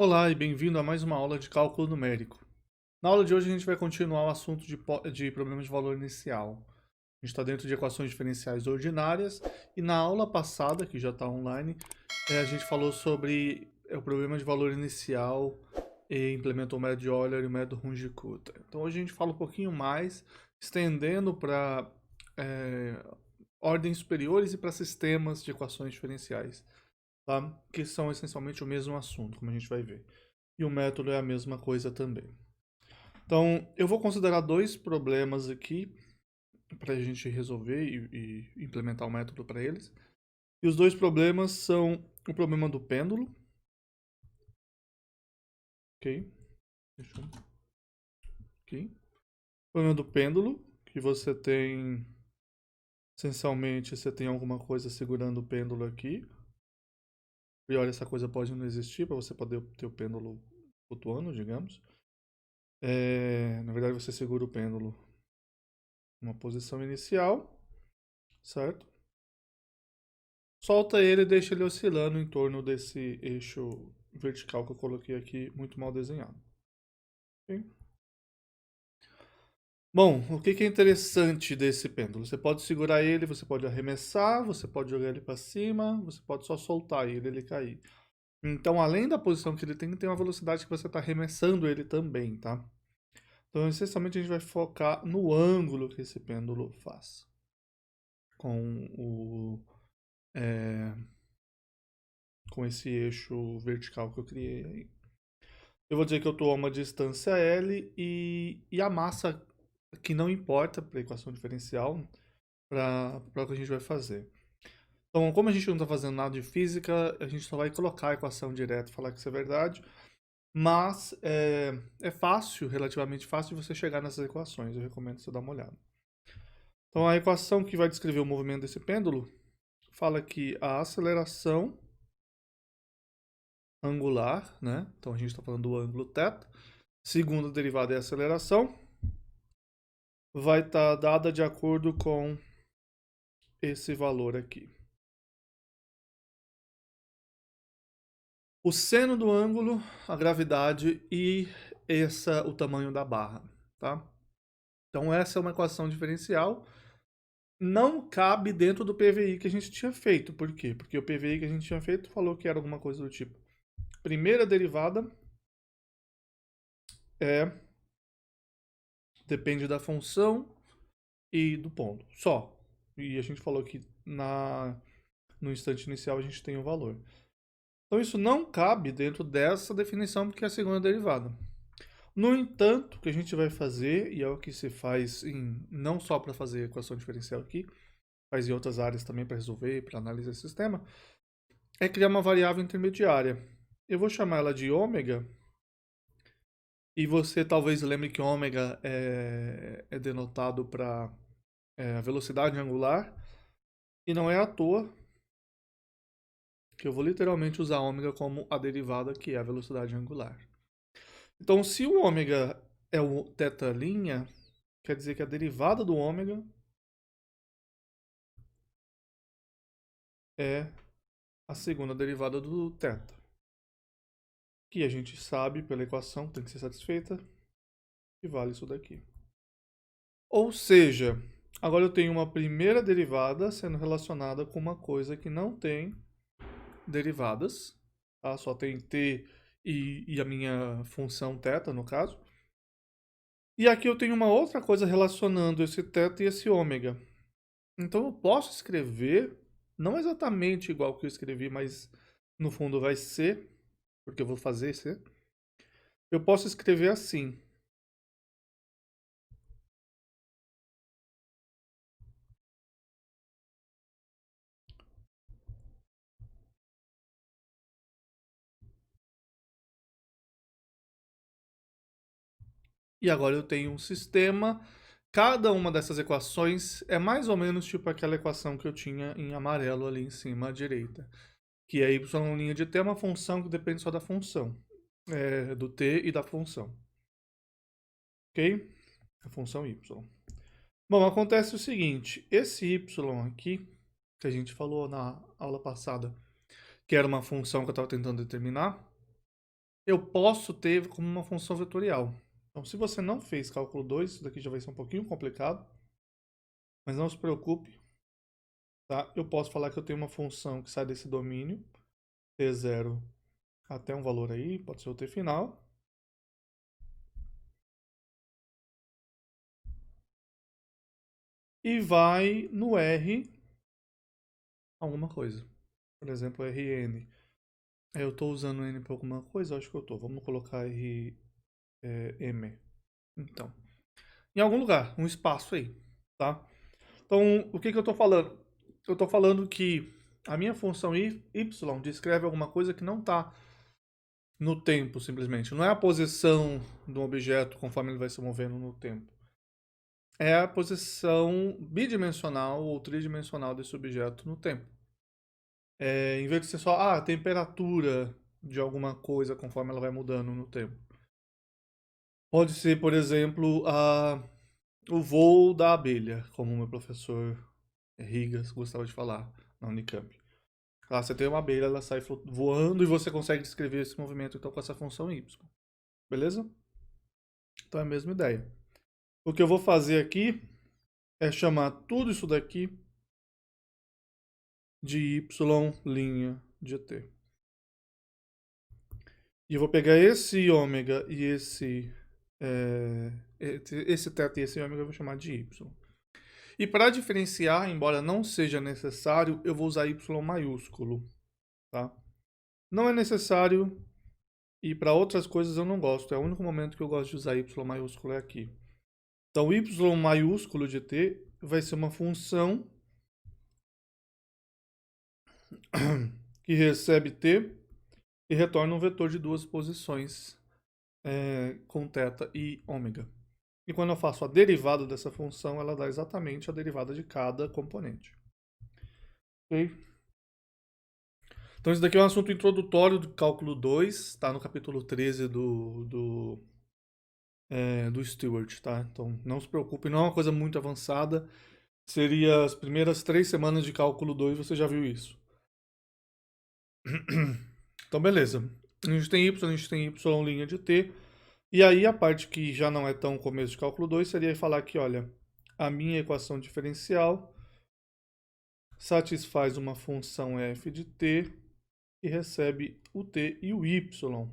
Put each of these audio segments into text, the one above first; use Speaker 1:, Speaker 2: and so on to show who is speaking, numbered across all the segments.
Speaker 1: Olá e bem-vindo a mais uma aula de cálculo numérico. Na aula de hoje a gente vai continuar o assunto de problemas de valor inicial. A gente está dentro de equações diferenciais ordinárias e na aula passada, que já está online, a gente falou sobre o problema de valor inicial e implementou o método de Euler e o método Runge-Kutta. Então hoje a gente fala um pouquinho mais, estendendo para ordens superiores e para sistemas de equações diferenciais, tá? Que são essencialmente o mesmo assunto, como a gente vai ver. E o método é a mesma coisa também. Então, eu vou considerar dois problemas aqui para a gente resolver e implementar o método para eles. E os dois problemas são o problema do pêndulo, ok? Deixa eu... ok. O problema do pêndulo, que você tem, essencialmente, você tem alguma coisa segurando o pêndulo aqui. E olha, essa coisa pode não existir para você poder ter o pêndulo flutuando, digamos. Na verdade, você segura o pêndulo numa posição inicial, certo? Solta ele e deixa ele oscilando em torno desse eixo vertical que eu coloquei aqui, muito mal desenhado. Okay? Bom, o que é interessante desse pêndulo? Você pode segurar ele, você pode arremessar, você pode jogar ele para cima, você pode só soltar ele cair. Então, além da posição que ele tem uma velocidade que você está arremessando ele também, tá? Então, essencialmente, a gente vai focar no ângulo que esse pêndulo faz com com esse eixo vertical que eu criei aí. Eu vou dizer que eu estou a uma distância L e a massa que não importa para a equação diferencial para o que a gente vai fazer. Então, como a gente não está fazendo nada de física, a gente só vai colocar a equação direto e falar que isso é verdade. Mas é fácil, relativamente fácil, de você chegar nessas equações. Eu recomendo você dar uma olhada. Então, a equação que vai descrever o movimento desse pêndulo fala que a aceleração angular, né? Então, a gente está falando do ângulo θ. Segunda derivada é a aceleração. Vai estar dada de acordo com esse valor aqui. O seno do ângulo, a gravidade e o tamanho da barra, tá? Então essa é uma equação diferencial. Não cabe dentro do PVI que a gente tinha feito. Por quê? Porque o PVI que a gente tinha feito falou que era alguma coisa do tipo: primeira derivada depende da função e do ponto. Só. E a gente falou que no instante inicial a gente tem o valor. Então isso não cabe dentro dessa definição porque é a segunda derivada. No entanto, o que a gente vai fazer, e é o que se faz não só para fazer equação diferencial aqui, mas em outras áreas também para resolver, para analisar esse sistema, é criar uma variável intermediária. Eu vou chamar ela de ômega, e você talvez lembre que ômega é denotado para a velocidade angular, e não é à toa que eu vou literalmente usar ômega como a derivada que é a velocidade angular. Então, se o ômega é o θ', quer dizer que a derivada do ômega é a segunda derivada do θ, que a gente sabe pela equação tem que ser satisfeita, que vale isso daqui. Ou seja, agora eu tenho uma primeira derivada sendo relacionada com uma coisa que não tem derivadas, tá? Só tem t e a minha função θ, no caso. E aqui eu tenho uma outra coisa relacionando esse θ e esse ômega. Então eu posso escrever, não exatamente igual que eu escrevi, mas no fundo vai ser, porque eu vou fazer ser. Eu posso escrever assim. E agora eu tenho um sistema. Cada uma dessas equações é mais ou menos tipo aquela equação que eu tinha em amarelo ali em cima à direita. Que é y linha de t é uma função que depende só da função. Do t e da função. Ok? A função y. Bom, acontece o seguinte. Esse y aqui, que a gente falou na aula passada, que era uma função que eu estava tentando determinar, eu posso ter como uma função vetorial. Então, se você não fez cálculo 2, isso daqui já vai ser um pouquinho complicado, mas não se preocupe, tá? Eu posso falar que eu tenho uma função que sai desse domínio, T0 até um valor aí, pode ser o T final. E vai no R alguma coisa. Por exemplo, Rn. Eu estou usando N para alguma coisa? Acho que eu estou. Vamos colocar M. Então, em algum lugar, um espaço aí, tá? Então, o que eu estou falando? Eu estou falando que a minha função y descreve alguma coisa que não está no tempo, simplesmente. Não é a posição do objeto conforme ele vai se movendo no tempo. É a posição bidimensional ou tridimensional desse objeto no tempo. Em vez de ser só a temperatura de alguma coisa conforme ela vai mudando no tempo. Pode ser, por exemplo, o voo da abelha, como o meu professor Rigas gostava de falar na Unicamp. Lá você tem uma abelha, ela sai voando e você consegue descrever esse movimento então com essa função y. Beleza? Então é a mesma ideia. O que eu vou fazer aqui é chamar tudo isso daqui de y' de t. E eu vou pegar esse ômega e esse θ e esse ômega eu vou chamar de y. E para diferenciar, embora não seja necessário, eu vou usar y maiúsculo, tá? Não é necessário e para outras coisas eu não gosto. É o único momento que eu gosto de usar y maiúsculo é aqui. Então, y maiúsculo de t vai ser uma função que recebe t e retorna um vetor de duas posições com θ e ômega. E quando eu faço a derivada dessa função, ela dá exatamente a derivada de cada componente. Ok? Então, isso daqui é um assunto introdutório do cálculo 2, está no capítulo 13 do Stewart, tá? Então, não se preocupe, não é uma coisa muito avançada. Seria as primeiras 3 semanas de cálculo 2, você já viu isso. Então, beleza. A gente tem y' de t. E aí, a parte que já não é tão começo de cálculo 2 seria falar que, olha, a minha equação diferencial satisfaz uma função f de t e recebe o t e o y.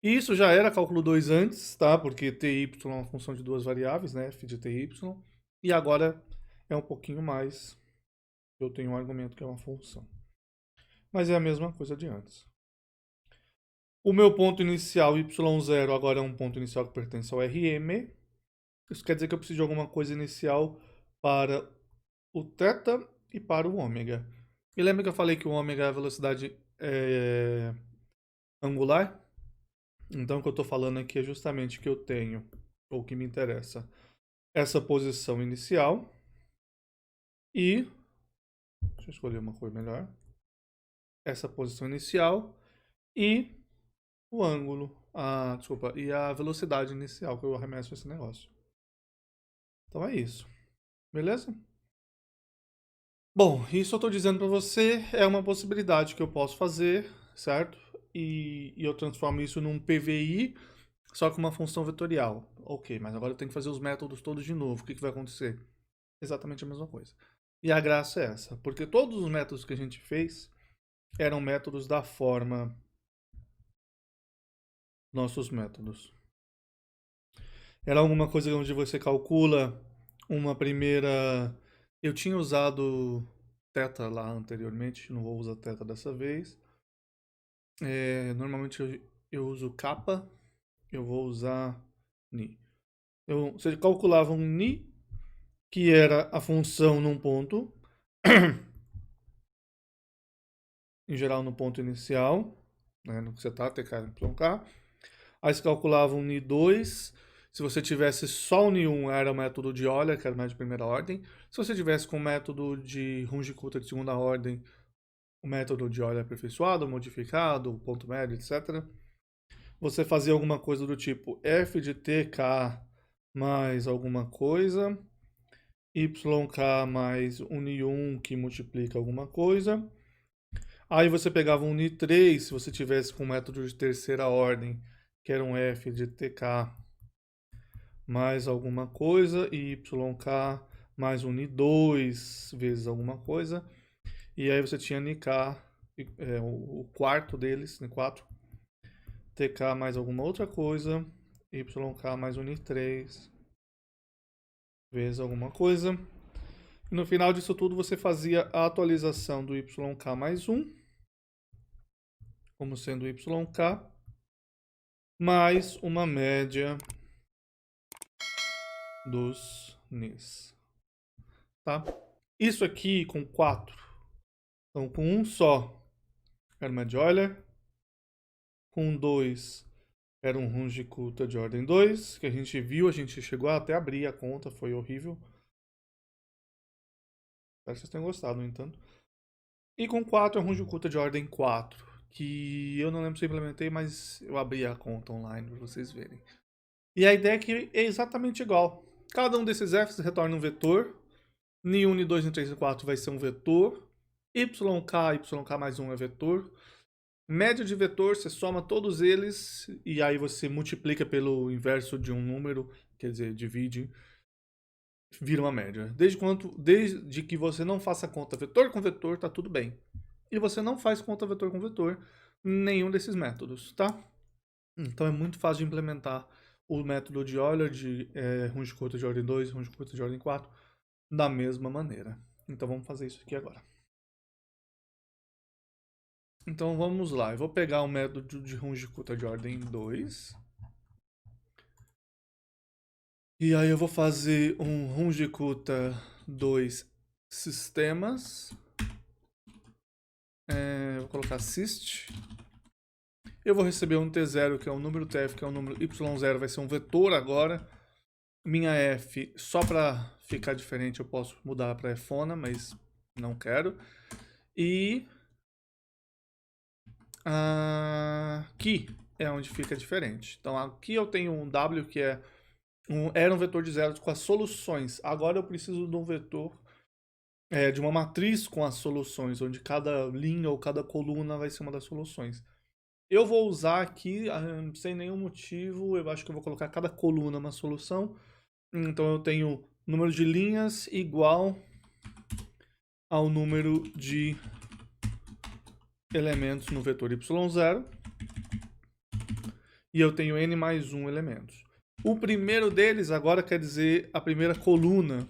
Speaker 1: E isso já era cálculo 2 antes, tá? Porque t e y é uma função de duas variáveis, né? F de t e y. E agora é um pouquinho mais. Eu tenho um argumento que é uma função. Mas é a mesma coisa de antes. O meu ponto inicial y0 agora é um ponto inicial que pertence ao Rm. Isso quer dizer que eu preciso de alguma coisa inicial para o θ e para o ômega. E lembra que eu falei que o ômega é a velocidade angular? Então o que eu estou falando aqui é justamente que eu tenho, ou que me interessa, essa posição inicial e... Deixa eu escolher uma cor melhor. Essa posição inicial e o ângulo, desculpa, e a velocidade inicial que eu arremesso esse negócio. Então é isso. Beleza? Bom, isso eu estou dizendo para você é uma possibilidade que eu posso fazer, certo? E eu transformo isso num PVI, só com uma função vetorial. Ok, mas agora eu tenho que fazer os métodos todos de novo. O que vai acontecer? Exatamente a mesma coisa. E a graça é essa, porque todos os métodos que a gente fez eram métodos da forma nossos métodos. Era alguma coisa onde você calcula uma primeira... Eu tinha usado θ lá anteriormente, não vou usar θ dessa vez. Normalmente eu uso kappa, eu vou usar ni. Você calculava um ni, que era a função num ponto, em geral no ponto inicial, né, no que você está, TK, YK. Aí você calculava um ni2, se você tivesse só o ni1 era o método de Euler, que era o método de primeira ordem. Se você tivesse com o método de Runge-Kutta de segunda ordem, o método de Euler aperfeiçoado, modificado, ponto médio, etc. Você fazia alguma coisa do tipo f de tk mais alguma coisa, yk mais um ni1 que multiplica alguma coisa. Aí você pegava um Ni3, se você tivesse com um método de terceira ordem, que era um f de tk mais alguma coisa, e yk mais um Ni2 vezes alguma coisa. E aí você tinha Nik, o quarto deles, Ni4, tk mais alguma outra coisa, yk mais um Ni3 vezes alguma coisa. E no final disso tudo você fazia a atualização do yk mais 1, como sendo yk, mais uma média dos Nis. Tá? Isso aqui com 4. Então com um só era uma de Euler. Com 2 era um Runge-Kutta de ordem 2, que a gente viu, a gente chegou até a abrir a conta, foi horrível. Espero que vocês tenham gostado, no entanto. E com 4 é um Runge-Kutta de ordem 4, que eu não lembro se eu implementei, mas eu abri a conta online para vocês verem. E a ideia é que é exatamente igual. Cada um desses f's retorna um vetor. Ni1, Ni2, Ni3 e 4 vai ser um vetor. YK mais 1 é vetor. Média de vetor, você soma todos eles e aí você multiplica pelo inverso de um número, quer dizer, divide, vira uma média. Desde que você não faça conta vetor com vetor, tá tudo bem. E você não faz conta vetor com vetor, nenhum desses métodos, tá? Então é muito fácil de implementar o método de Euler, de Runge-Kutta de ordem 2, Runge-Kutta de ordem 4, da mesma maneira. Então vamos fazer isso aqui agora. Então vamos lá, eu vou pegar o método de Runge-Kutta de ordem 2. E aí eu vou fazer um Runge-Kutta 2 sistemas. Vou colocar syst. Eu vou receber um T0, que é um número TF, que é um número Y0, vai ser um vetor agora. Minha F, só para ficar diferente, eu posso mudar para Fona, mas não quero. E aqui é onde fica diferente. Então aqui eu tenho um W que era um vetor de zero com as soluções. Agora eu preciso de um vetor, de uma matriz com as soluções, onde cada linha ou cada coluna vai ser uma das soluções. Eu vou usar aqui, sem nenhum motivo, eu acho que eu vou colocar cada coluna uma solução. Então eu tenho número de linhas igual ao número de elementos no vetor y0. E eu tenho n mais 1 elementos. O primeiro deles agora quer dizer a primeira coluna,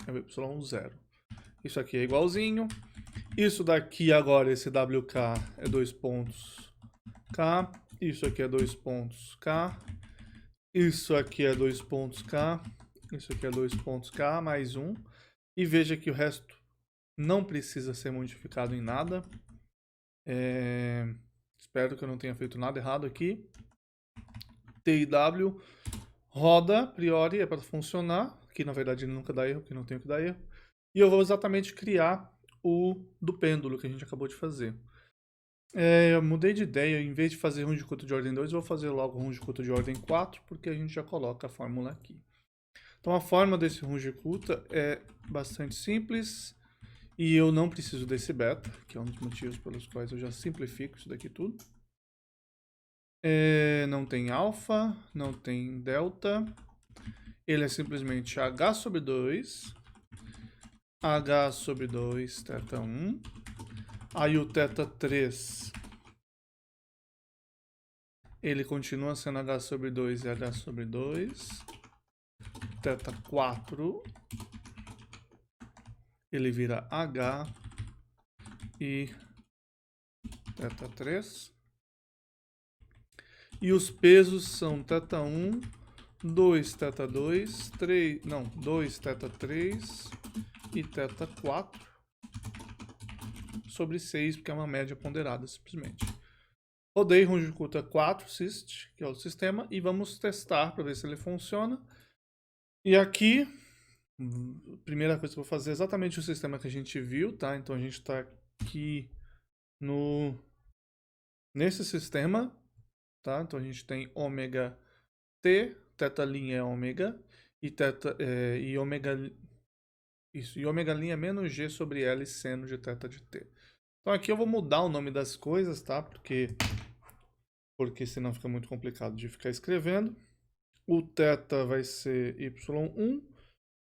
Speaker 1: é o y0. Isso aqui é igualzinho. Isso daqui agora, esse WK é 2 pontos K. Isso aqui é 2 pontos K. Isso aqui é 2 pontos K. Isso aqui é 2 pontos K mais 1. E veja que o resto não precisa ser modificado em nada. Espero que eu não tenha feito nada errado aqui. T e W roda, a priori, é para funcionar. Aqui, na verdade, ele nunca dá erro, porque não tem o que dar erro. E eu vou exatamente criar o do pêndulo que a gente acabou de fazer. Eu mudei de ideia, em vez de fazer Runge-Kutta de ordem 2, eu vou fazer logo Runge-Kutta de ordem 4, porque a gente já coloca a fórmula aqui. Então a forma desse Runge-Kutta é bastante simples, e eu não preciso desse beta, que é um dos motivos pelos quais eu já simplifico isso daqui tudo. Não tem alfa, não tem delta, ele é simplesmente h sobre 2, h sobre 2, θ 1, aí o θ 3, ele continua sendo h sobre 2 e h sobre 2, θ 4, ele vira h e θ 3, e os pesos são θ 1, 2 θ 2, 3, não, 2 θ 3 e θ 4 sobre 6, porque é uma média ponderada simplesmente. Rodei Runge-Kutta 4 syst, que é o sistema, e vamos testar para ver se ele funciona. E aqui, a primeira coisa que eu vou fazer é exatamente o sistema que a gente viu, tá? Então a gente está aqui nesse sistema, tá? Então a gente tem ômega t, θ' é ômega, e ômega, isso, e ômega' é menos g sobre L seno de θ de t. Então aqui eu vou mudar o nome das coisas, tá? Porque senão fica muito complicado de ficar escrevendo. O θ vai ser y1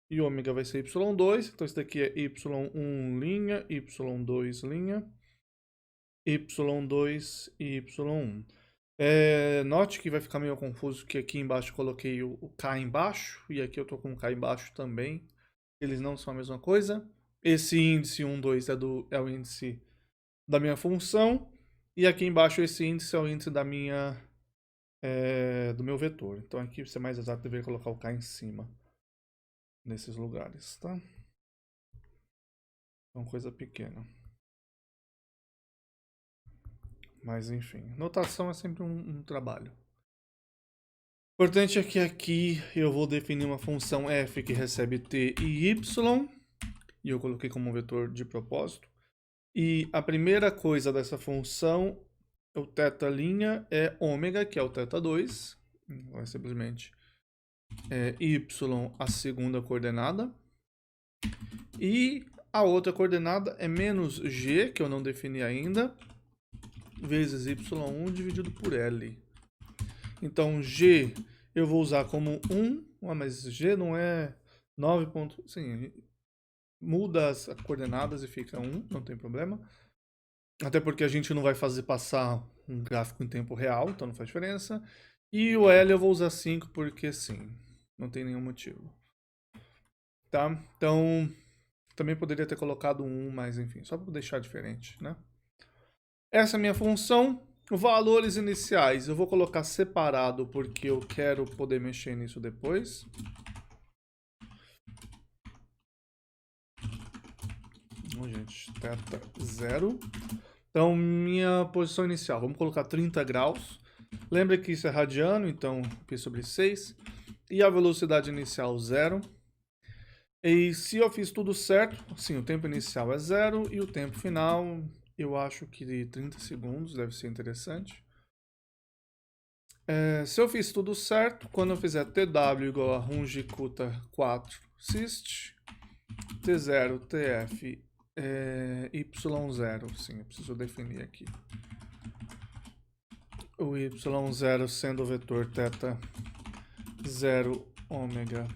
Speaker 1: e ômega vai ser y2. Então isso daqui é y1 linha, y2 linha, y2 e y1. Note que vai ficar meio confuso que aqui embaixo eu coloquei o K embaixo e aqui eu tô com o K embaixo também. Eles não são a mesma coisa. Esse índice 1, 2 é o índice da minha função. E aqui embaixo esse índice é o índice da minha, do meu vetor. Então aqui, para ser mais exato, eu deveria colocar o K em cima. Nesses lugares, tá? É uma coisa pequena. Mas enfim, notação é sempre um trabalho. O importante é que aqui eu vou definir uma função f que recebe t e y. E eu coloquei como um vetor de propósito. E a primeira coisa dessa função, o θ' é ômega, que é o θ2. Vai simplesmente y a segunda coordenada. E a outra coordenada é menos g, que eu não defini ainda, vezes y1 dividido por L. Então, g eu vou usar como 1, mas g não é 9. Sim, muda as coordenadas e fica 1, não tem problema. Até porque a gente não vai fazer passar um gráfico em tempo real, então não faz diferença. E o L eu vou usar 5 porque sim, não tem nenhum motivo. Tá? Então, também poderia ter colocado 1, mas enfim, só para deixar diferente, né? Essa é a minha função. Valores iniciais eu vou colocar separado porque eu quero poder mexer nisso depois. Bom, gente, θ 0. Então, minha posição inicial, vamos colocar 30 graus. Lembra que isso é radiano, então π sobre 6. E a velocidade inicial 0. E se eu fiz tudo certo, sim, o tempo inicial é 0 e o tempo final, eu acho que de 30 segundos deve ser interessante. Se eu fiz tudo certo, quando eu fizer TW igual a Runge-Kutta 4 syst, T0, TF, Y0, sim, eu preciso definir aqui. O Y0 sendo o vetor θ 0, ômega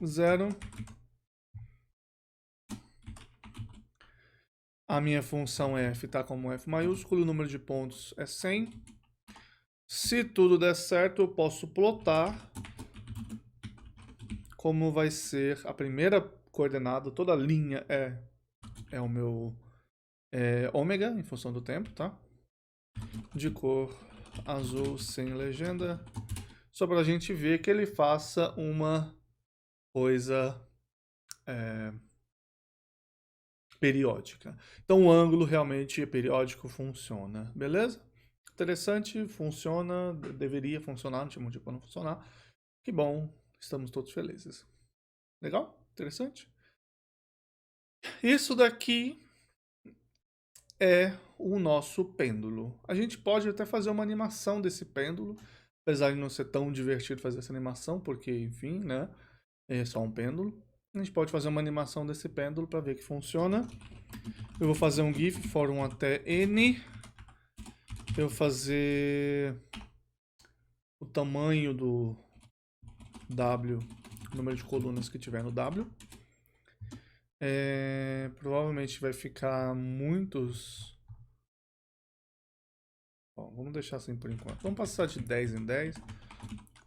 Speaker 1: 0. A minha função f está como f maiúsculo, o número de pontos é 100. Se tudo der certo, eu posso plotar como vai ser a primeira coordenada. Toda linha é o meu ômega, em função do tempo, tá? De cor azul, sem legenda. Só para a gente ver que ele faça uma coisa periódica. Então o ângulo realmente periódico funciona, beleza? Interessante, funciona, deveria funcionar, não tinha motivo para não funcionar. Que bom, estamos todos felizes. Legal? Interessante? Isso daqui é o nosso pêndulo. A gente pode até fazer uma animação desse pêndulo, apesar de não ser tão divertido fazer essa animação, porque, enfim, né? É só um pêndulo. A gente pode fazer uma animação desse pêndulo para ver que funciona. Eu vou fazer um GIF for 1 até N. Eu vou fazer o tamanho do W, o número de colunas que tiver no W. Provavelmente vai ficar muitos... Bom, vamos deixar assim por enquanto. Vamos passar de 10 em 10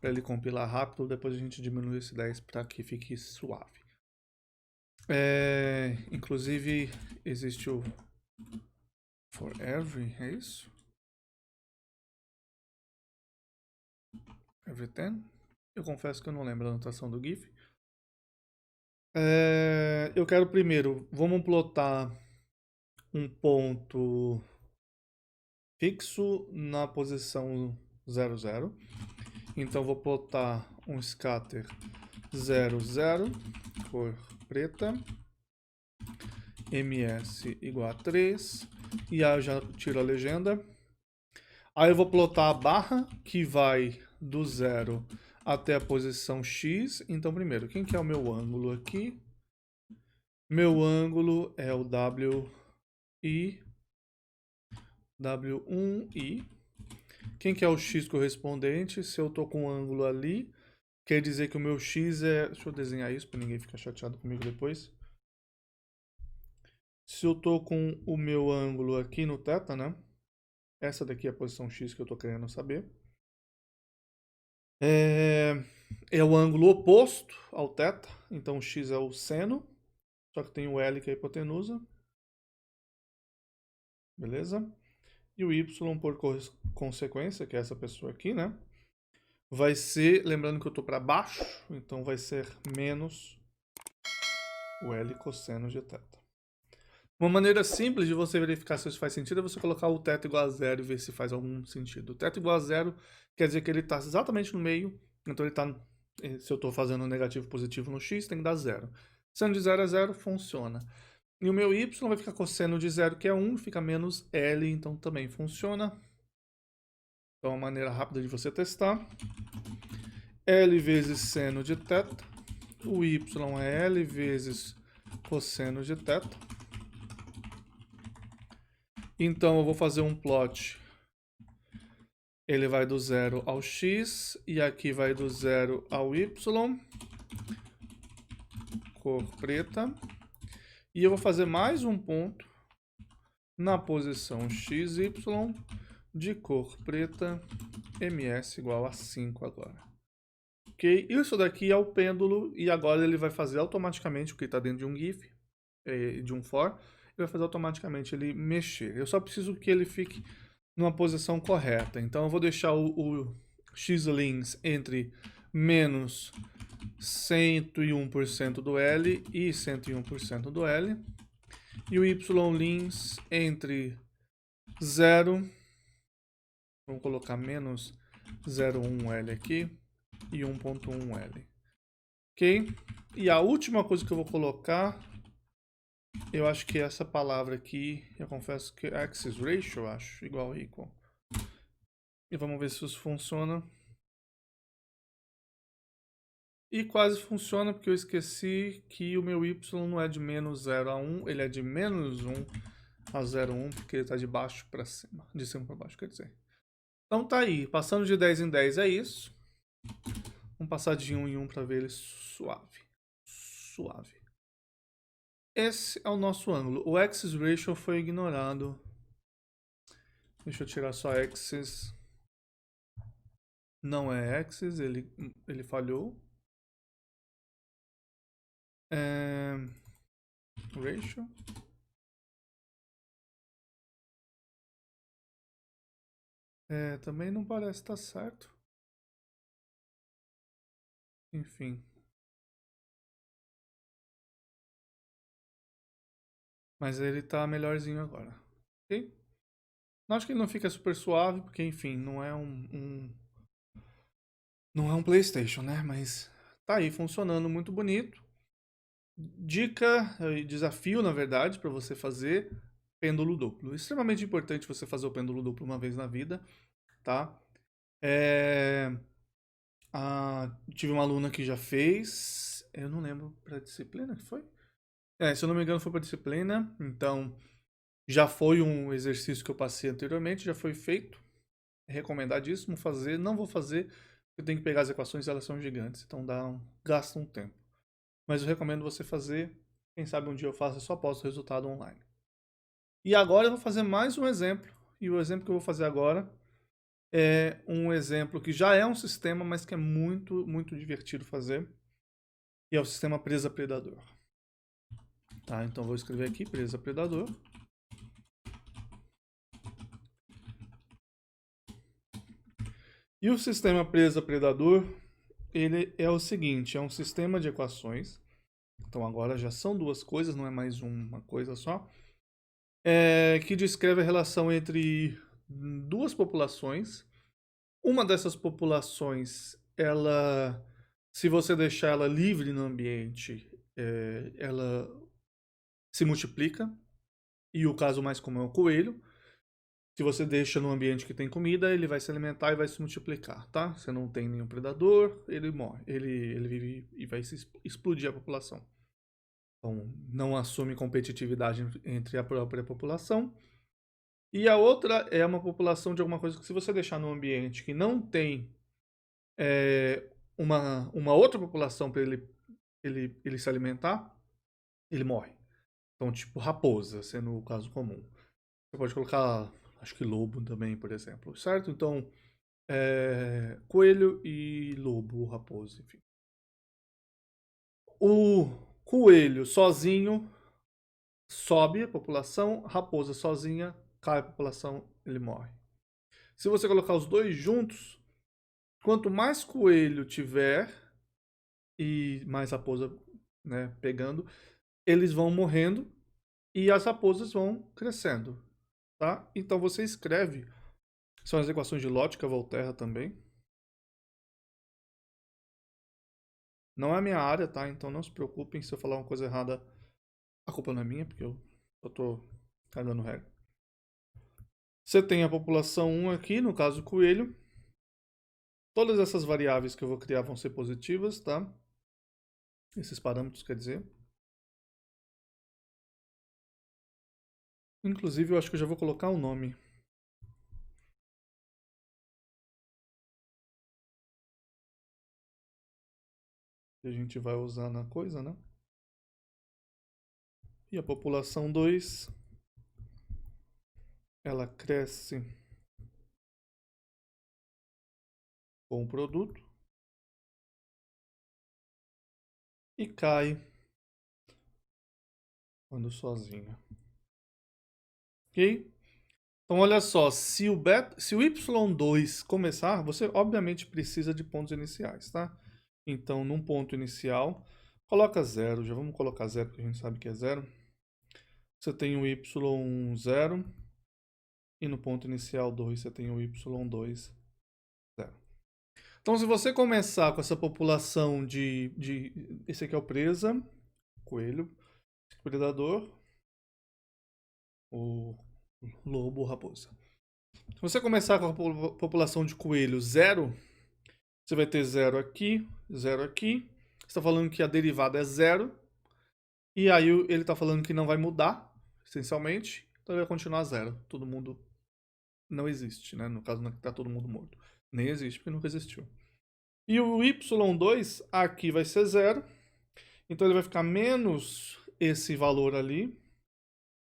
Speaker 1: para ele compilar rápido. Depois a gente diminui esse 10 para que fique suave. Inclusive existe o for every, é isso? Every 10? Eu confesso que eu não lembro a notação do GIF. Eu quero primeiro, vamos plotar um ponto fixo na posição 0, 0. Então vou plotar um scatter 0, 0, cor preta, ms igual a 3, e aí eu já tiro a legenda. Aí eu vou plotar a barra que vai do 0 até a posição X. Então primeiro, quem que é o meu ângulo aqui? Meu ângulo é o WI W1i. Quem que é o x correspondente? Se eu tô com um ângulo ali, quer dizer que o meu x é... Deixa eu desenhar isso para ninguém ficar chateado comigo depois. Se eu tô com o meu ângulo aqui no θ, né? Essa daqui é a posição x que eu tô querendo saber. É o ângulo oposto ao θ, então o x é o seno, só que tem o L que é a hipotenusa. Beleza? E o y, por consequência, que é essa pessoa aqui, né? Vai ser, lembrando que eu tô para baixo, então vai ser menos o L cosseno de θ. Uma maneira simples de você verificar se isso faz sentido é você colocar o θ igual a zero e ver se faz algum sentido. O θ igual a zero quer dizer que ele está exatamente no meio, então ele está, se eu estou fazendo negativo positivo no x, tem que dar zero. Seno de 0 a 0 funciona. E o meu y vai ficar cosseno de 0, que é 1, fica menos L, então também funciona. Então, uma maneira rápida de você testar. L vezes seno de θ. O y é L vezes cosseno de θ. Então, eu vou fazer um plot. Ele vai do 0 ao x, e aqui vai do 0 ao y. Cor preta. E eu vou fazer mais um ponto na posição XY de cor preta, ms igual a 5 agora. Ok? Isso daqui é o pêndulo, e agora ele vai fazer automaticamente, porque está dentro de um GIF, de um for, ele vai fazer automaticamente ele mexer. Eu só preciso que ele fique numa posição correta. Então eu vou deixar o x-lins entre menos 101% do L e 101% do L. E o y-lins entre 0, vamos colocar menos 0,1L aqui, e 1,1L. Ok? E a última coisa que eu vou colocar, eu acho que essa palavra aqui, eu confesso que é axis ratio, eu acho, igual a equal. E vamos ver se isso funciona. E quase funciona, porque eu esqueci que o meu y não é de menos 0 a 1, ele é de menos 1 a 0,1, porque ele está de baixo para cima, de cima para baixo, quer dizer. Então tá aí, passando de 10 em 10 é isso. Vamos passar de 1 em 1 para ver ele suave. Suave. Esse é o nosso ângulo. O axis ratio foi ignorado. Deixa eu tirar só axis. Não é axis, ele falhou. Ratio. Também não parece estar certo. Enfim. Mas ele tá melhorzinho agora. Ok? Não acho que ele não fica super suave, porque enfim, não é não é um PlayStation, né? Mas tá aí funcionando muito bonito. Dica e desafio, na verdade, para você fazer pêndulo duplo. Extremamente importante você fazer o pêndulo duplo uma vez na vida, tá? Tive uma aluna que já fez, eu não lembro para disciplina que foi. Se eu não me engano foi para disciplina, então já foi um exercício que eu passei anteriormente, já foi feito. É recomendadíssimo fazer, não vou fazer, eu tenho que pegar as equações, elas são gigantes, então gasta um tempo. Mas eu recomendo você fazer, quem sabe um dia eu faço, só posto o resultado online. E agora eu vou fazer mais um exemplo, e o exemplo que eu vou fazer agora é um exemplo que já é um sistema, mas que é muito, muito divertido fazer, e é o sistema presa-predador. Tá, então vou escrever aqui, presa-predador. E o sistema presa-predador, ele é o seguinte, é um sistema de equações. Então agora já são duas coisas, não é mais uma coisa só. Que descreve a relação entre duas populações. Uma dessas populações, se você deixar ela livre no ambiente, ela se multiplica. E o caso mais comum é o coelho. Se você deixa no ambiente que tem comida, ele vai se alimentar e vai se multiplicar, tá? Você não tem nenhum predador, ele morre. Ele vive e vai se explodir a população. Então, não assume competitividade entre a própria população. E a outra é uma população de alguma coisa que se você deixar num ambiente que não tem uma outra população para ele se alimentar, ele morre. Então, tipo raposa, sendo o caso comum. Você pode colocar, acho que lobo também, por exemplo, certo? Então, coelho e lobo, raposa, enfim. O coelho sozinho sobe a população, raposa sozinha cai a população, ele morre. Se você colocar os dois juntos, quanto mais coelho tiver e mais raposa, né, pegando, eles vão morrendo e as raposas vão crescendo, tá? Então você escreve, são as equações de Lótica, Volterra também. Não é a minha área, tá? Então não se preocupem se eu falar uma coisa errada, a culpa não é minha, porque eu tô cagando regra. Você tem a população 1 aqui, no caso coelho. Todas essas variáveis que eu vou criar vão ser positivas, tá? Esses parâmetros, quer dizer. Inclusive, eu acho que eu já vou colocar o nome. Que a gente vai usar na coisa, né? E a população 2, ela cresce com o produto e cai quando sozinha. Ok? Então, olha só, se o y2 começar, você obviamente precisa de pontos iniciais, tá? Então, num ponto inicial, coloca 0. Já vamos colocar 0, porque a gente sabe que é 0. Você tem o y0 e no ponto inicial 2 você tem o y2, 0. Então, se você começar com essa população esse aqui é o presa, coelho, predador, o lobo, raposa. Se você começar com a população de coelho 0, você vai ter 0 aqui, 0 aqui. Você está falando que a derivada é 0. E aí ele está falando que não vai mudar, essencialmente. Então ele vai continuar 0. Todo mundo não existe, né? No caso, não está todo mundo morto. Nem existe, porque nunca existiu. E o y2 aqui vai ser 0. Então ele vai ficar menos esse valor ali.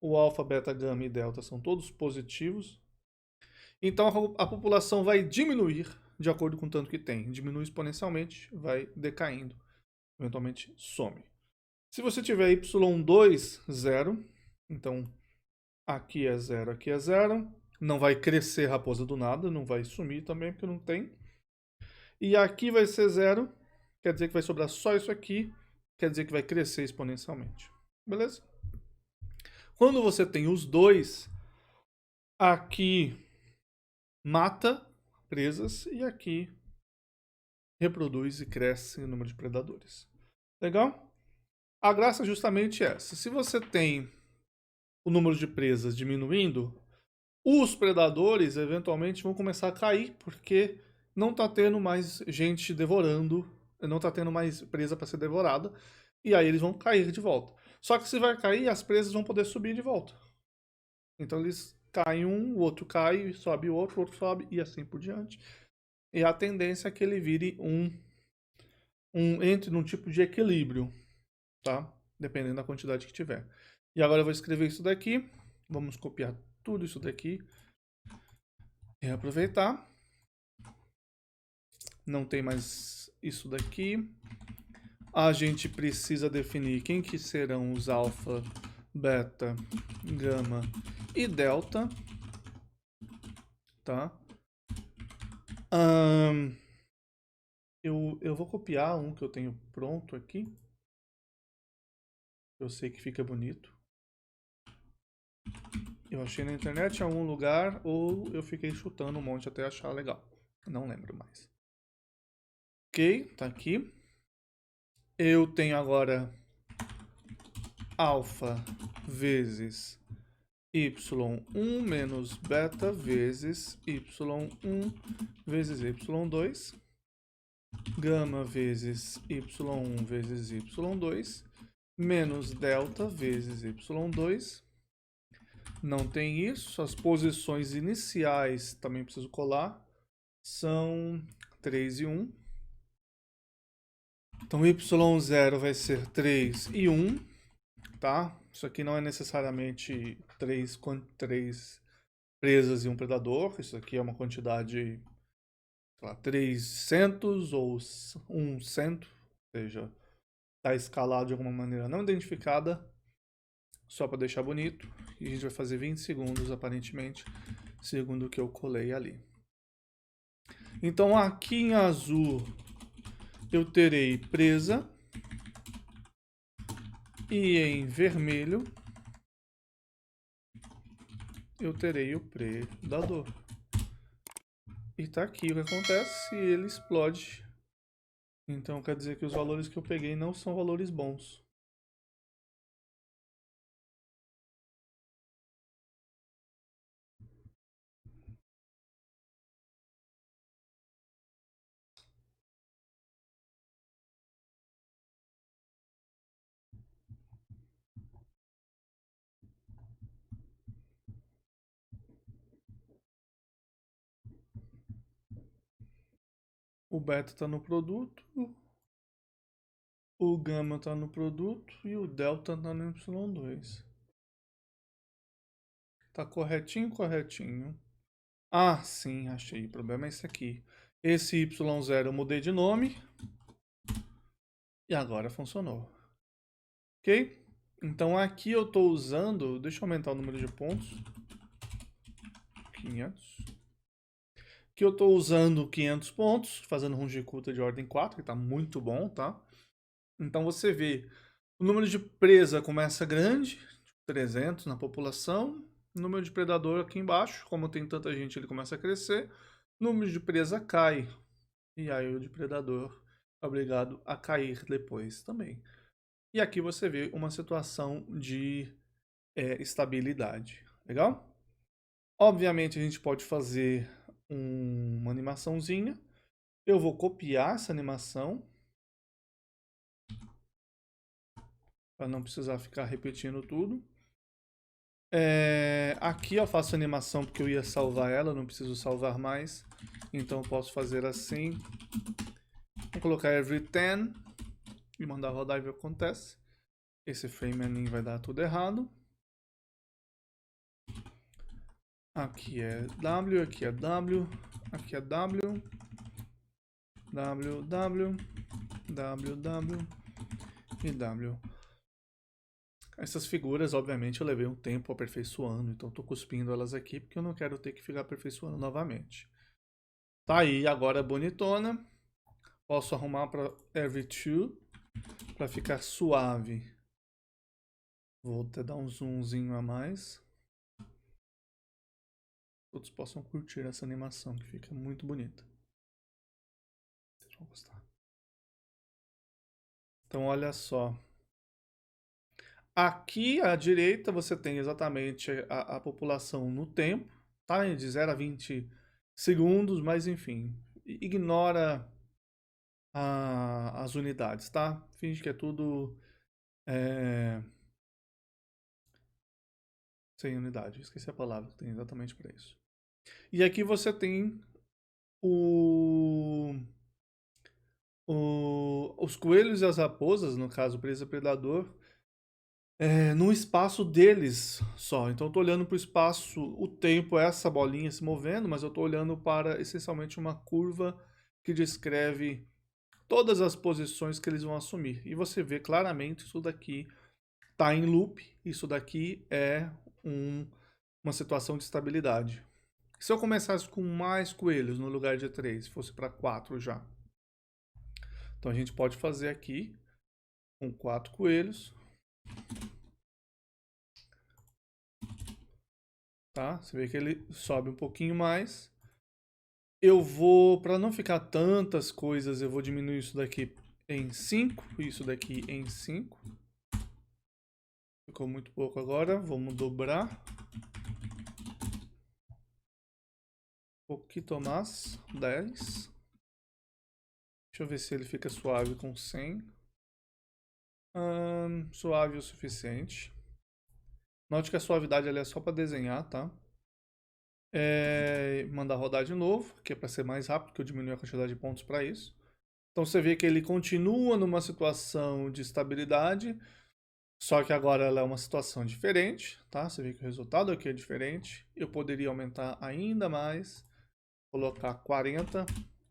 Speaker 1: O alfa, beta, gama e delta são todos positivos. Então a população vai diminuir de acordo com o tanto que tem. Diminui exponencialmente, vai decaindo. Eventualmente some. Se você tiver y2, 0. Então aqui é 0, aqui é 0. Não vai crescer raposa do nada, não vai sumir também, porque não tem. E aqui vai ser 0, quer dizer que vai sobrar só isso aqui, quer dizer que vai crescer exponencialmente. Beleza? Quando você tem os dois, aqui mata presas e aqui reproduz e cresce o número de predadores. Legal? A graça é justamente essa. Se você tem o número de presas diminuindo, os predadores eventualmente vão começar a cair, porque não está tendo mais gente devorando, não está tendo mais presa para ser devorada, e aí eles vão cair de volta. Só que se vai cair, as presas vão poder subir de volta. Então eles caem um, o outro cai, sobe o outro sobe, e assim por diante. E a tendência é que ele vire entre num tipo de equilíbrio, tá? Dependendo da quantidade que tiver. E agora eu vou escrever isso daqui. Vamos copiar tudo isso daqui. E aproveitar. Não tem mais isso daqui. A gente precisa definir quem que serão os alfa, beta, gama e delta. Tá? Eu vou copiar um que eu tenho pronto aqui. Eu sei que fica bonito. Eu achei na internet em algum lugar ou eu fiquei chutando um monte até achar legal. Não lembro mais. Ok, tá aqui. Eu tenho agora alfa vezes y1 menos beta vezes y1 vezes y2. Gama vezes y1 vezes y2 menos delta vezes y2 não tem isso. As posições iniciais, também preciso colar, são 3 e 1. Então, Y0 vai ser 3 e 1, tá? Isso aqui não é necessariamente 3 presas e um predador. Isso aqui é uma quantidade, sei lá, 300 ou 100, ou seja, está escalado de alguma maneira não identificada, só para deixar bonito. E a gente vai fazer 20 segundos, aparentemente, segundo o que eu colei ali. Então, aqui em azul, eu terei presa. E em vermelho, eu terei o predador. E tá aqui o que acontece, ele explode. Então quer dizer que os valores que eu peguei não são valores bons. O beta está no produto, o gama está no produto e o delta está no Y2. Tá corretinho, corretinho. Ah, sim, achei. O problema é esse aqui. Esse Y0 eu mudei de nome. E agora funcionou. Ok? Então aqui eu estou usando... Deixa eu aumentar o número de pontos. 500. Aqui eu estou usando 500 pontos, fazendo um Runge-Kutta de ordem 4, que está muito bom, tá? Então você vê, o número de presa começa grande, 300 na população. O número de predador aqui embaixo, como tem tanta gente, ele começa a crescer. O número de presa cai. E aí o de predador é obrigado a cair depois também. E aqui você vê uma situação de estabilidade. Legal? Obviamente a gente pode fazer uma animaçãozinha. Eu vou copiar essa animação para não precisar ficar repetindo tudo. Aqui eu faço a animação porque eu ia salvar ela, não preciso salvar mais. Então eu posso fazer assim. Vou colocar every 10 e mandar rodar e ver o que acontece. Esse frame anin vai dar tudo errado. Aqui é W, aqui é W, aqui é W, W, W, W, W e W. Essas figuras, obviamente, eu levei um tempo aperfeiçoando, então estou cuspindo elas aqui porque eu não quero ter que ficar aperfeiçoando novamente. Tá aí, agora bonitona. Posso arrumar para every 2 para ficar suave. Vou até dar um zoomzinho a mais. Todos possam curtir essa animação que fica muito bonita. Vocês vão gostar. Então, olha só. Aqui à direita você tem exatamente a população no tempo, tá? De 0 a 20 segundos, mas enfim, ignora as unidades, tá? Finge que é tudo sem unidade, esqueci a palavra que tem exatamente para isso. E aqui você tem os coelhos e as raposas, no caso presa predador, no espaço deles só. Então eu estou olhando para o espaço, o tempo é essa bolinha se movendo, mas eu estou olhando para essencialmente uma curva que descreve todas as posições que eles vão assumir. E você vê claramente isso daqui está em loop, isso daqui é uma situação de estabilidade. Se eu começasse com mais coelhos no lugar de 3, fosse para 4 já. Então a gente pode fazer aqui com 4 coelhos. Tá? Você vê que ele sobe um pouquinho mais. Eu vou, para não ficar tantas coisas, eu vou diminuir isso daqui em 5, isso daqui em 5. Ficou muito pouco agora, vamos dobrar. Um pouquinho mais, 10. Deixa eu ver se ele fica suave com 100. Suave o suficiente. Note que a suavidade ali é só para desenhar, tá? Mandar rodar de novo, que é para ser mais rápido, que eu diminui a quantidade de pontos para isso. Então você vê que ele continua numa situação de estabilidade, só que agora ela é uma situação diferente, tá? Você vê que o resultado aqui é diferente. Eu poderia aumentar ainda mais, colocar 40,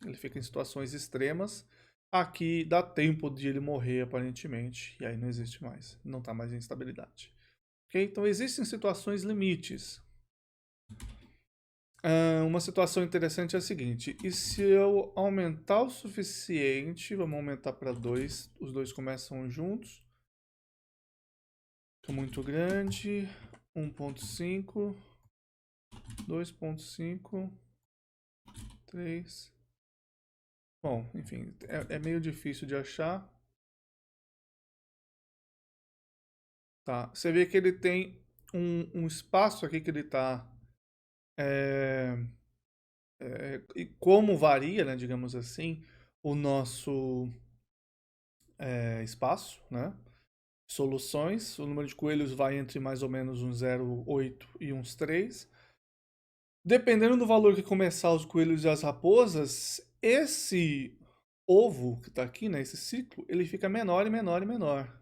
Speaker 1: ele fica em situações extremas. Aqui dá tempo de ele morrer aparentemente, e aí não existe mais, não está mais em estabilidade. Okay? Então existem situações limites. Uma situação interessante é a seguinte, e se eu aumentar o suficiente, vamos aumentar para 2, os dois começam juntos, é muito grande, 1.5, 2.5, 3, bom, enfim, é meio difícil de achar. Tá, você vê que ele tem um espaço aqui que ele está e como varia, né, digamos assim, o nosso espaço, né? Soluções, o número de coelhos vai entre mais ou menos uns 0,8 e uns 3. Dependendo do valor que começar os coelhos e as raposas, esse ovo que está aqui, né, esse ciclo, ele fica menor e menor e menor.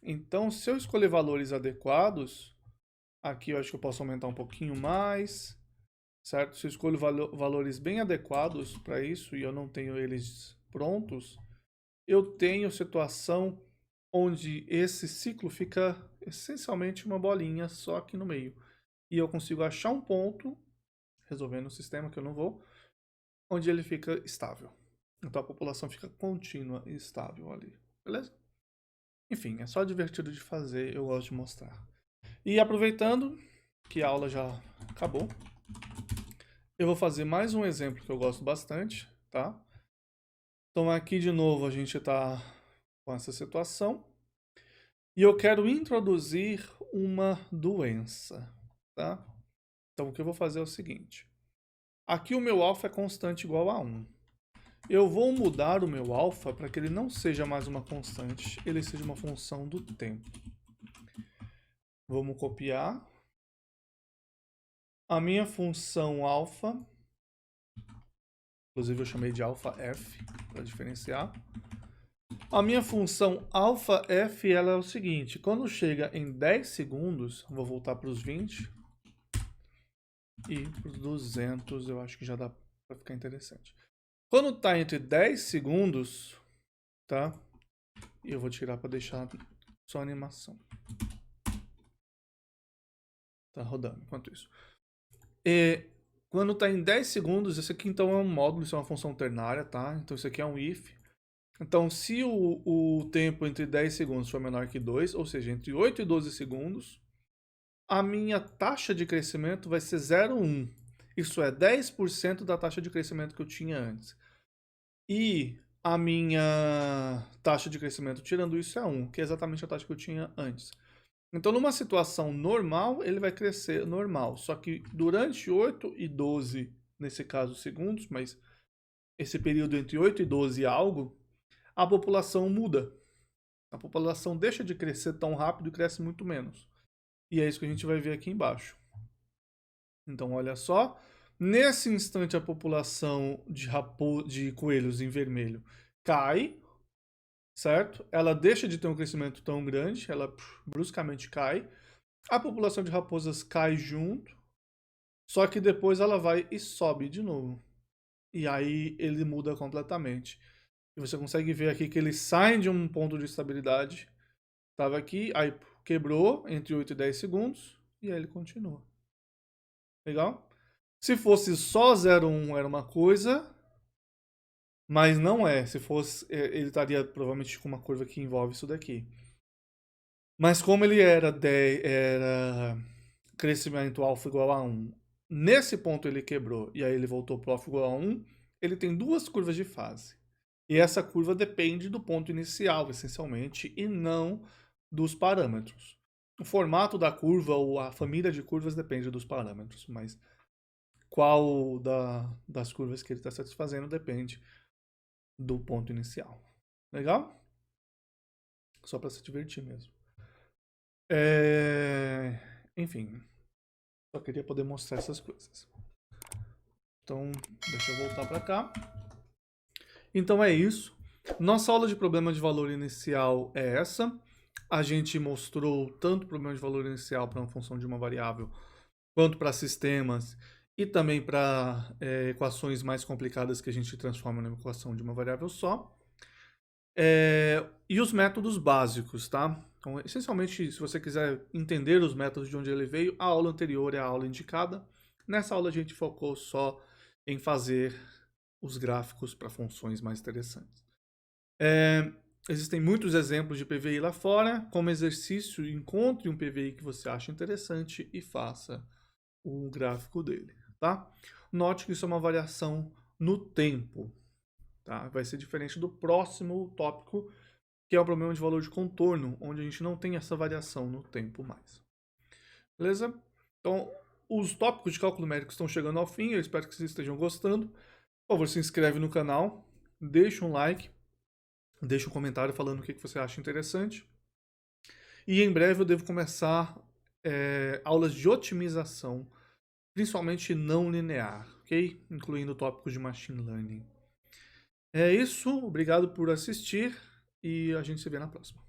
Speaker 1: Então, se eu escolher valores adequados, aqui eu acho que eu posso aumentar um pouquinho mais, certo? Se eu escolho valores bem adequados para isso e eu não tenho eles prontos, eu tenho situação onde esse ciclo fica essencialmente uma bolinha só aqui no meio. E eu consigo achar um ponto, resolvendo o sistema que eu não vou, onde ele fica estável. Então a população fica contínua e estável ali. Beleza? Enfim, é só divertido de fazer, eu gosto de mostrar. E aproveitando que a aula já acabou, eu vou fazer mais um exemplo que eu gosto bastante, tá? Então aqui de novo a gente está com essa situação. E eu quero introduzir uma doença, tá? Então o que eu vou fazer é o seguinte. Aqui o meu alfa é constante igual a 1. Eu vou mudar o meu alfa para que ele não seja mais uma constante, ele seja uma função do tempo. Vamos copiar. A minha função alfa, inclusive eu chamei de alfa f para diferenciar. A minha função alfa f ela é o seguinte, quando chega em 10 segundos, vou voltar para os 20 e para os 200, eu acho que já dá para ficar interessante. Quando está entre 10 segundos, tá? Eu vou tirar para deixar só a animação. Tá rodando enquanto isso. Quando está em 10 segundos, esse aqui então é um módulo, isso é uma função ternária, tá? Então isso aqui é um if. Então se o tempo entre 10 segundos for menor que 2, ou seja, entre 8 e 12 segundos, a minha taxa de crescimento vai ser 0,1. Isso é 10% da taxa de crescimento que eu tinha antes. E a minha taxa de crescimento, tirando isso, é 1, que é exatamente a taxa que eu tinha antes. Então, numa situação normal, ele vai crescer normal. Só que durante 8 e 12, nesse caso, segundos, mas esse período entre 8 e 12 e algo, a população muda. A população deixa de crescer tão rápido e cresce muito menos. E é isso que a gente vai ver aqui embaixo. Então, olha só. Nesse instante, a população de coelhos em vermelho cai, certo? Ela deixa de ter um crescimento tão grande, ela bruscamente cai. A população de raposas cai junto, só que depois ela vai e sobe de novo. E aí ele muda completamente. E você consegue ver aqui que ele sai de um ponto de estabilidade. Estava aqui, aí quebrou entre 8 e 10 segundos, e aí ele continua. Legal? Se fosse só 0,1 era uma coisa, mas não é. Se fosse, ele estaria provavelmente com uma curva que envolve isso daqui. Mas como ele era crescimento alfa igual a 1, nesse ponto ele quebrou e aí ele voltou para o alfa igual a 1, ele tem duas curvas de fase. E essa curva depende do ponto inicial, essencialmente, e não dos parâmetros. O formato da curva ou a família de curvas depende dos parâmetros, mas qual das curvas que ele está satisfazendo depende do ponto inicial. Legal? Só para se divertir mesmo. Enfim, só queria poder mostrar essas coisas. Então, deixa eu voltar para cá. Então é isso. Nossa aula de problema de valor inicial é essa. A gente mostrou tanto o problema de valor inicial para uma função de uma variável, quanto para sistemas e também para equações mais complicadas que a gente transforma numa equação de uma variável só. E os métodos básicos, tá? Então, essencialmente, se você quiser entender os métodos de onde ele veio, a aula anterior é a aula indicada. Nessa aula a gente focou só em fazer os gráficos para funções mais interessantes. Existem muitos exemplos de PVI lá fora. Como exercício, encontre um PVI que você acha interessante e faça o gráfico dele, tá? Note que isso é uma variação no tempo, tá? Vai ser diferente do próximo tópico, que é o problema de valor de contorno, onde a gente não tem essa variação no tempo mais. Beleza? Então, os tópicos de cálculo numérico estão chegando ao fim, eu espero que vocês estejam gostando. Por favor, se inscreve no canal, deixa um like, deixa um comentário falando o que você acha interessante. E em breve eu devo começar aulas de otimização, principalmente não linear, ok? Incluindo tópicos de machine learning. É isso, obrigado por assistir e a gente se vê na próxima.